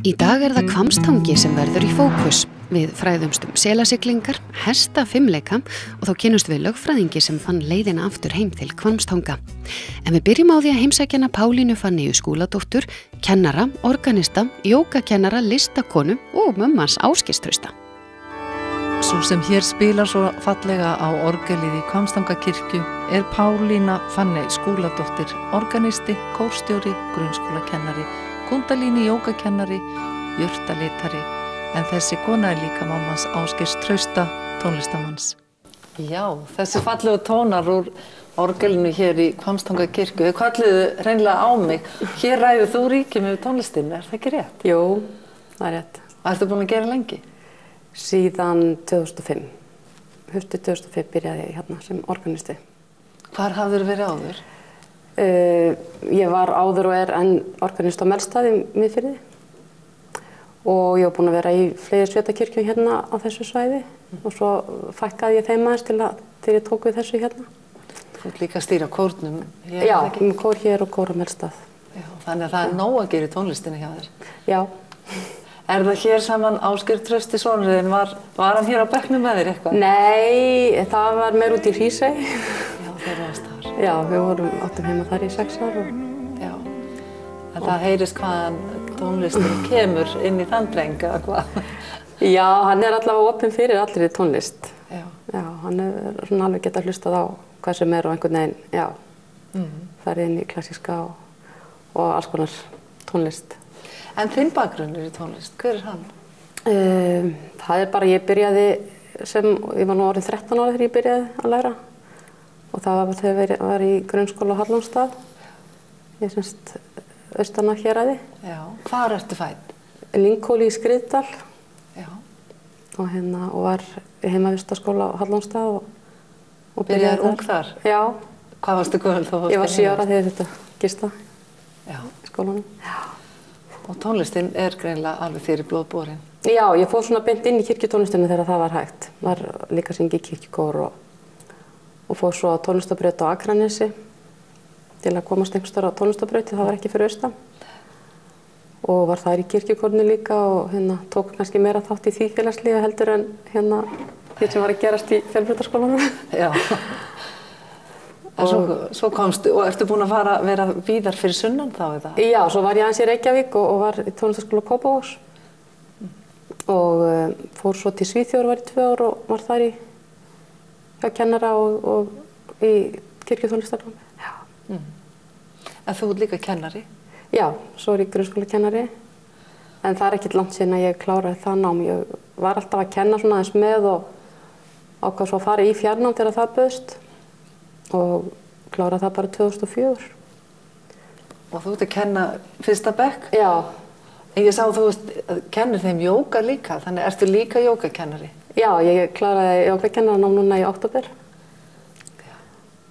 Í dag það Hvammstangi sem verður í fókus. Við fræðumst selasiglingar, hesta fimmleika og þá kynnumst við lögfræðingi sem fann leiðina aftur heim til Hvammstanga. En við byrjum á því að heimsækjana Pálínu Fanníu Skúladóttur, kennara, organista, jógakennara, listakonu og mömmans Ásgeirs Trausta. Sú sem hér spilar svo fallega á orgelið í Hvammstangakirkju er Pálína Fanníu Skúladóttir, organisti, kórstjóri, grunnskólakennari, kundalíni jógakennari, jurtalitari, en þessi kona er líka mammans Ásgeirs Trausta, tónlistamanns. Já, þessi fallegu tónar úr orgelinu hér í Hvammstangakirkju, þau kalliðu hreinlega á mig. Hér ræður þú ríkjum yfir tónlistinu, er það ekki rétt? Jú, það er rétt. Og ertu búin að gera lengi? Síðan 2005. Haustið 2005 byrjaði ég hérna sem organisti. Hvar hafðir verið áður? Ég var áður og er enn organist á Melstað í Miðfirði og ég var búin að vera í fleiri sveitakirkjum hérna á þessu svæði og svo fækkaði ég þeim aðeins til ég tók við þessu hérna. Þú ert líka að stýra kórnum hér? Já, með kór hér og kór á Melstað. Já, þannig að það er nóg að gera í tónlistinni hjá þér? Já. Er það hér saman Ásgeir Trausti sonurinn, var hann hér á bekknum með þér eitthvað? Nei, það var meir út í Hrísey. Já, þeir varst þar. Já, við áttum heima þar í 6 ár og... Já, en það heyrist hvaðan tónlistin kemur inn í þann dreng, eða hvað? Já, hann er allavega opinn fyrir allri tónlist. Já. Já, hann er svona alveg getað hlustað á hvað sem er og einhvern veginn, já, farið inn í klassíska og alls konar tónlist. En þinn bakgrunnur í tónlist, hver er hann? Það er bara, ég var nú orðin 13 ára þegar ég byrjaði að læra. Og það var þegar ég var í grunnskóla á Hallormsstað. Ég semst austan að Héraði. Já, hvar ertu fædd? Lyngholti í Skriðdal. Já. Og var í heimavistaskóla á Hallormsstað og byrjaði ung þar? Já. Hvað varstu gömul þá? Ég var 7 ára þegar ég þetta gista í skólanum. Já. Og tónlistin er greinilega alveg þér í blóðborin? Já, ég fór svona beint inn í kirkjutónlistinu þegar það var hægt. Var líka að syngja í kirkjukór og fór svo á tónlistabraut á Akranesi til að komast einhverstaðar á tónlistabraut, það var ekki fyrir austan. Og var þar í kirkjukórni líka og tók kannski meira þátt í því félagslífi heldur en því sem var að gerast í fjölbrautaskólanum. Já. En svo komstu, og ertu búin að vera víðar fyrir sunnan þá eða? Já, svo var ég aðeins í Reykjavík og var í tónlistaskóla Kópavogs. Og fór svo til Svíþjóðar, var í 2 ár og var þar hjá kennara og í kirkjutónlistarnámi. Já. En þú ert líka kennari? Já, svo er ég grunnskólakennari. En það er ekkert langt síðan að ég kláraði það nám. Ég var alltaf að kenna svona aðeins með og ákvað svo að fara í fjarnám þegar það bauðst. Og kláraði það bara 2004. Og þú ert að kenna fyrsta bekk? Já. En ég sá að þú kennir þeim jóga líka, þannig ertu líka jógakennari? Já, ég kláraði jógakennaranám núna í október.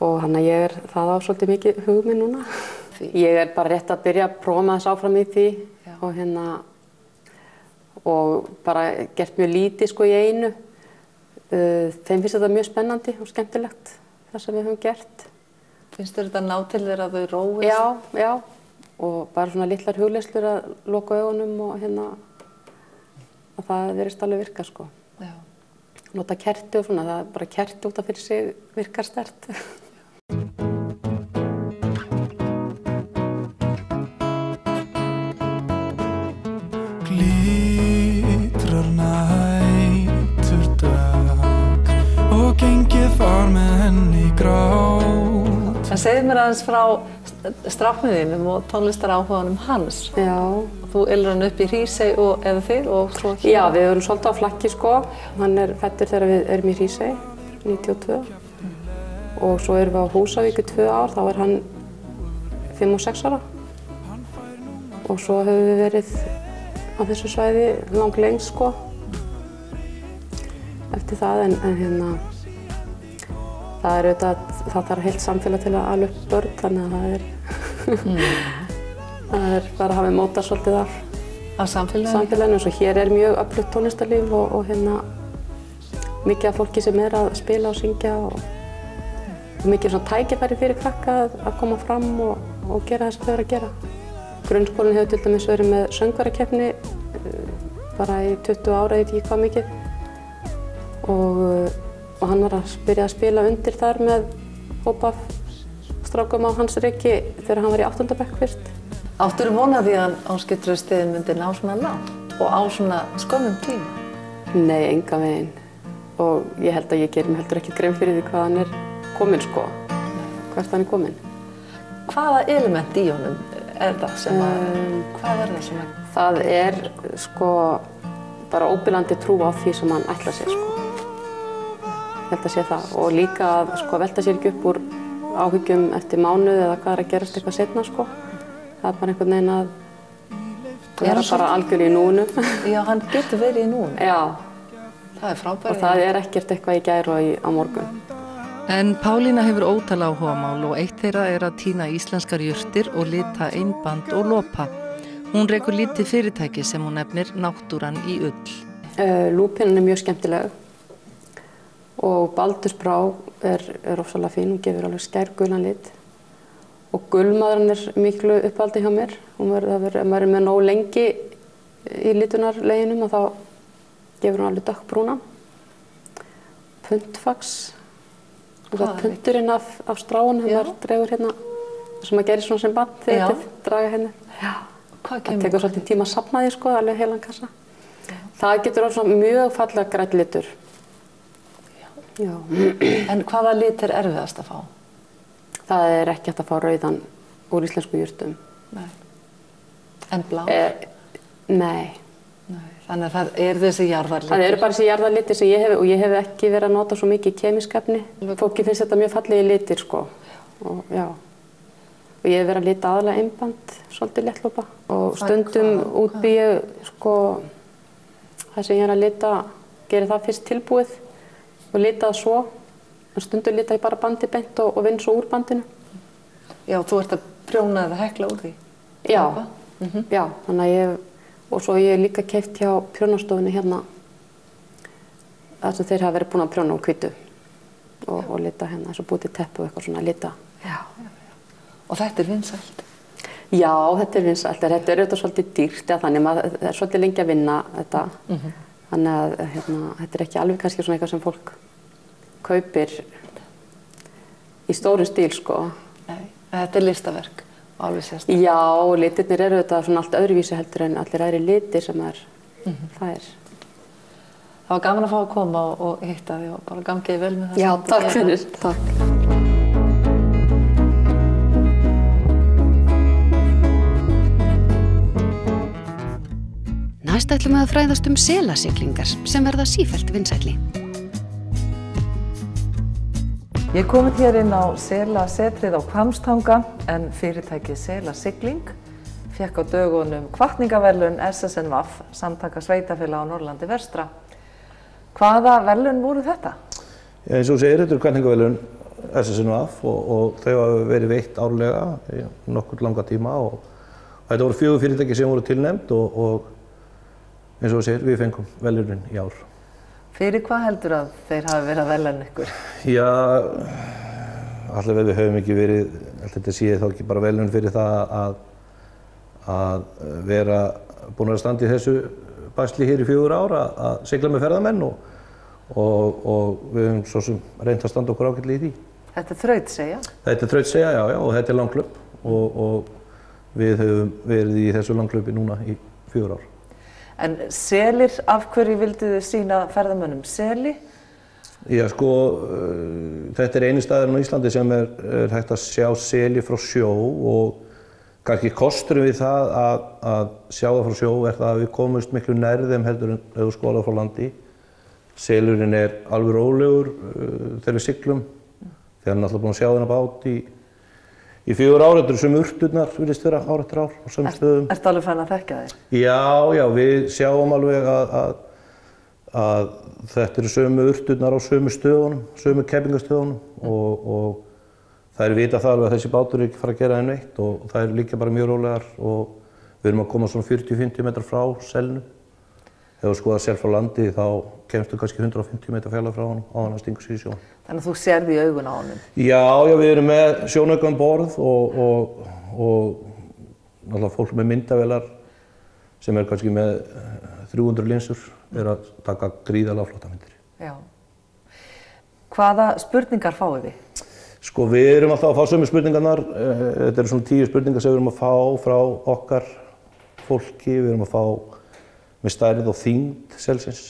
Og ég það á svolítið mikið hug minn núna. Ég er bara rétt að byrja að prófa með þess áfram í því og bara gert mjög lítið í einu. Þeim finnst þetta mjög spennandi og skemmtilegt, það sem við höfum gert. Finnst þér þetta ná til þér að þau róist? Já, já. Og bara svona litlar hugleiðslur að loka augunum og að það virðist alveg virka sko. Já. Nota kerti og svona, það er bara kerti út af fyrir sig virkar sterkt. Glitrar nætur dag og gengið far með henni grát. En segðu mér aðeins frá strákniðinum og tónlistaráhuganum hans. Já. Þú ylur hann upp í Hrísey eða þig og svo hér? Já, við erum svolítið á flakki sko. Hann er fæddur þegar við erum í Hrísey, 92. Og svo erum við á Húsavík í 2 ár, þá er hann 5 og 6 ára. Og svo höfum við verið á þessu svæði langlengst sko. Eftir það það er auðvitað, það þarf heilt samfélag til að ala upp börn, þannig að það er bara að hafa mótað svolítið af samfélaginu. Svo hér er mjög öflugt tónlistarlíf og mikið af fólki sem er að spila og syngja og mikið svona tækifæri fyrir krakka að koma fram og gera það sem þau eru að gera. Grunnskólinn hefur til dæmis verið með söngvarakeppni bara í 20 ára, ég veit ekki hvað mikið. Og hann var að byrja að spila undir þar með hóp af strákum á hans reki þegar hann var í 8. bekk fyrst. Áttirðu von á því að Ásgeir Trausti myndi ná svona langt og á svona skömmum tíma? Nei, engan veginn. Og ég held að ég gerir mig heldur ekki grein fyrir því hvað hann er kominn sko. Hvert hann er kominn. Hvaða element í honum er það sem hvað er það sem að... Það er sko bara óbilandi trú á því sem hann ætlar sér sko. Ég held að sé það. Og líka að sko velta sér ekki upp úr áhyggjum eftir mánuð eða hvað er að gerast eitthvað seinna sko. Það er bara einhvern veginn að vera bara algjörlega í núinu. Já, hann getur verið í núinu. Já. Það er frábært. Og það er ekkert eitthvað í gær og á morgun. En Pálína hefur ótal áhugamál og eitt þeirra er að tína íslenskar jurtir og lita einband og lopa. Hún rekur lítið fyrirtæki sem hún nefnir Náttúran í ull. Lúpínan er mjög skemmtileg og baldursbrá er ofsalega fín, hún gefur alveg skærgulan lit. Og gulmaðurinn er miklu uppáldi hjá mér. Ef maður er með nóg lengi í litunarleginum þá gefur hún alveg dökkbrúna. Puntfax. Það er punturinn af stráin sem maður dregur hérna, sem maður gerir svona sem band þegar þið draga hérna. Já. Það tekur svolítið tíma að safna því sko, alveg heilan kassa. Já. Það getur orðið svona mjög fallega grænn litur. Já. En hvaða lit er erfiðast að fá? Það er ekki hægt að fá rauðan úr íslensku jurtum. Nei. En blár? Nei. Þannig að það er þessi jarðarlitir? Það eru bara þessi jarðarlitir sem ég hef ekki verið að nota svo mikið kemísk efni. Fólki finnst þetta mjög fallegi litir sko. Og ég hef verið að lita aðalega einband, svolítið léttlópa. Og stundum útbý ég sko, það sem ég er að lita, gerir það fyrst tilbúið og lita það svo. En stundum lita ég bara bandi beint og vinn svo úr bandinu. Já, þú ert að prjóna eða hekla úr því? Já, já, þannig að ég og svo ég líka keypt hjá prjónastofunni hérna þar sem þeir hafa verið búin að prjóna úr hvítu og lita hérna, eins og búið til teppu og eitthvað svona að lita. Já. Og þetta er vinsælt? Já, þetta er vinsælt. Þetta er auðvitað svolítið dýrt, þannig að það er svolítið lengi að vinna þetta. Þannig að þetta er ekki alveg kannski svona eitthvað sem fólk kaupir í stórum stíl, sko. Nei, þetta er listaverk. Já, litirnir eru þetta svona allt öðruvísi heldur en allir aðri litir sem það er. Það var gaman að fá að koma og hitta þig og bara gangi vel með það. Já, takk fyrir. Takk. Næst ætlum við að fræðast selasiglingar sem verða sífellt vinsælli. Ég kom hér inn á selasetrið á Hvammstanga en fyrirtækið Selasigling fékk á dögunum hvatningaverðlaun SSNVAF, Samtaka sveitarfélaga á Norðurlandi vestra. Hvaða verðlaun voru þetta? Já, eins og segir, þetta eru hvatningaverðlaun SSNVAF og þau hafa verið veitt árlega í nokkur langa tíma og þetta voru 4 fyrirtæki sem voru tilnefnd og eins og segir, við fengum verðlaunin í ár. Fyrir hvað heldur að þeir hafi verið að verðlauna ykkur? Já, allavega við höfum ekki verið, þetta sé þá ekki bara verðlaun fyrir það að vera búin að standa í þessu basli hér í 4 ár að sigla með ferðamenn og við höfum svo sem reynt að standa okkur ágætlega í því. Þetta er þrautseigja? Þetta er þrautseigja, já, og þetta er langhlaup og við höfum verið í þessu langhlaupi núna í 4 ár. En selir, af hverju vildu þið sýna ferðamönnum seli? Já, sko, þetta er eini staðurinn á Íslandi sem er hægt að sjá seli frá sjó og kannski kosturinn við það að sjá það frá sjó er það að við komumst miklu nær þeim heldur en ef þú skoðar frá landi. Selurinn er alveg rólegur þegar við siglum. Þegar hann er alltaf búin að sjá þennan bát í 4 ár, þetta eru sömu urturnar, virðist vera ár eftir ár á sömu stöðum. Ertu alveg fann að þekka þeir? Já, við sjáum alveg að þetta eru sömu urturnar á sömu stöðunum, sömu kempingastöðunum og þær vita það alveg að þessi bátur er ekki fara að gera þeim neitt og það er líka bara mjög rólegar og við erum að koma svona 40-50 metrar frá selnu. Ef þú skoðar sel frá landi þá kemstu kannski 150 metrar fjarlægð frá honum á hann að stinga sig í sjón. Þannig að þú sérð í augun á honum? Já, við erum með sjónauka um borð og náttúrulega fólk með myndavélar sem er kannski með 300 linsur að taka gríðarlega flotta myndir. Já. Hvaða spurningar fáið þið? Sko við erum alltaf að fá sömu spurningarnar, þetta eru svona 10 spurningar sem við erum að fá frá okkar fólki, við erum að fá með stærð og þyngd selsins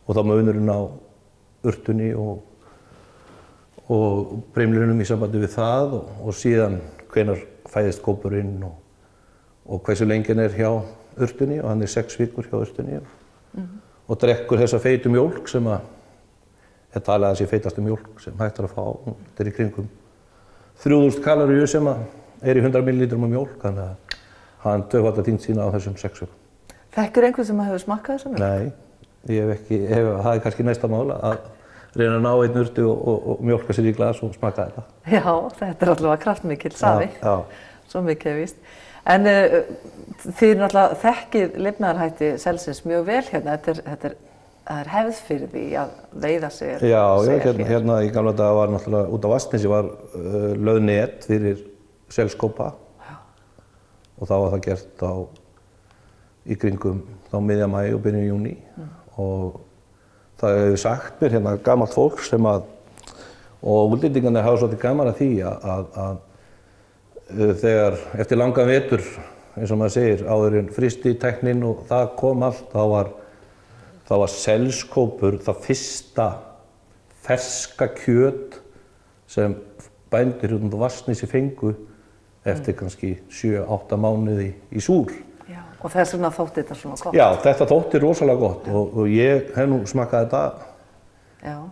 og þá munurinn á urtunni og brimlunum í sambandi við það og síðan hvenær fæðist kópurinn og hversu lengi hann hjá urtunni og hann 6 vikur hjá urtunni og drekkur þessa feitu mjólk sem er talið að þessi feitastu mjólk sem hægt að fá. Þetta í kringum 3000 kaloríu sem í 100 millilítrum af mjólk, þannig að hann tvöfaldar þyngd sína á þessum 6 vikum. Þekkir einhver sem hefur smakkað þessa mjólk? Nei, ég hef ekki, það er kannski næsta mál að reyna að ná einn urtu og mjólka sér í glas og smaka þetta. Já, þetta allavega kraftmikill safi, svo mikið er víst. En þið náttúrulega þekkið lifnaðarhætti selsins mjög vel hérna, þetta er hefð fyrir því að veiða sér. Já, hérna í gamla daga var náttúrulega út á Vatnsnesi var lögð net fyrir selskópa og þá var það gert í kringum þá miðja maí og byrjun júní og það hefur sagt mér hérna gamalt fólk sem og útlendingarnir hafa svolítið gaman að því að þegar eftir langan vetur, eins og maður segir, áður en frystitæknin og það kom allt, þá var selskópur það fyrsta ferska kjöt sem bændur út á Vatnsnesi fengu eftir kannski 7-8 mánuði í súr. Já, og þess vegna þótti þetta svona gott? Já, þetta þótti rosalega gott og ég hef nú smakkað þetta,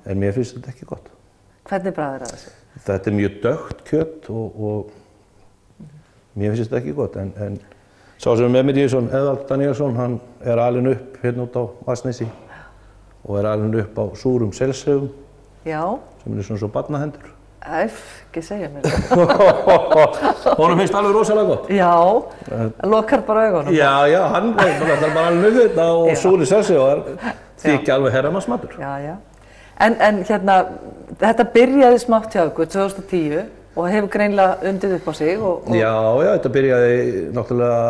en mér finnst þetta ekki gott. Hvernig bragð þessu? Þetta er mjög dökkt kjöt og mér finnst þetta ekki gott, en sá sem með mér í þesson, Eðvald Danielsson, hann er alinn upp hérna út á Vatnsnesi og er alinn upp á súrum selshaugum sem eru svona svo barnahendur. Ekki segja mér Honum finnst alveg rosalega gott. Já, lokar bara augunum. Já, hann er bara alveg upp þetta og súri selsi og þykja alveg herramannsmatur. Já. En hérna, þetta byrjaði smátt hjá ykkur 2010 og hefur greinilega undið upp á sig Já, þetta byrjaði náttúrulega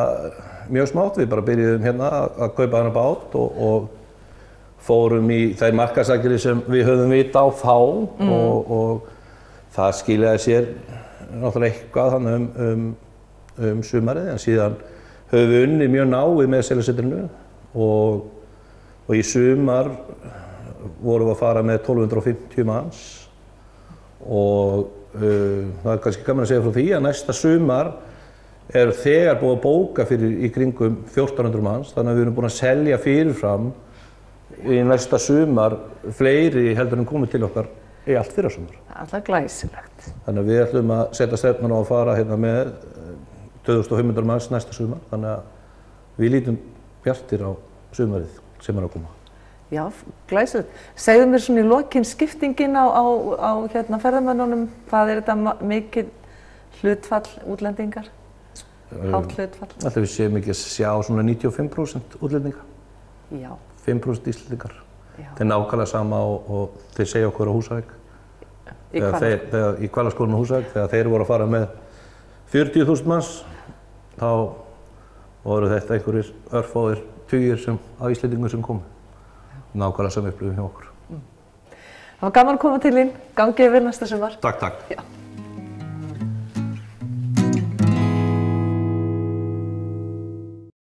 mjög smátt. Við bara byrjuðum hérna að kaupa hana bát og fórum í þær markaðsaðgerðir sem við höfðum vita á þá og það skilaði sér náttúrulega eitthvað þannig sumarið, en síðan höfum við unnið mjög náið með Selasetrinu og í sumar vorum við að fara með 1250 manns og það er kannski gaman að segja frá því að næsta sumar er þegar búið að bóka fyrir í kringum 1400 manns, þannig að við erum búin að selja fyrirfram í næsta sumar fleiri heldur en komið til okkar í allt fyrrasumar. Alltaf glæsilegt. Þannig að við ætlum að setja stefnuna á að fara hérna með 2500 manns næsta sumar, þannig að við lítum bjartir á sumarið sem er að koma. Já, glæsilegt. Segðu mér svona í lokin skiptingin á hérna ferðamönnunum, hvað er þetta mikið hlutfall útlendingar? Hátt hlutfall? Alltaf við séum ekki að sjá svona 95% útlendinga. Já. 5% Íslendingar. Það er nákvæmlega sama og þeir segja okkur á Húsavík. Í Hvalaskólanum á Húsavík, þegar þeir voru að fara með 40.000 manns, þá voru þetta einhverjir örfáir tugir af Íslendingum sem komu. Nákvæmlega sama upplifun hjá okkur. Það var gaman að koma til þín. Gangið vel næsta sumar. Takk.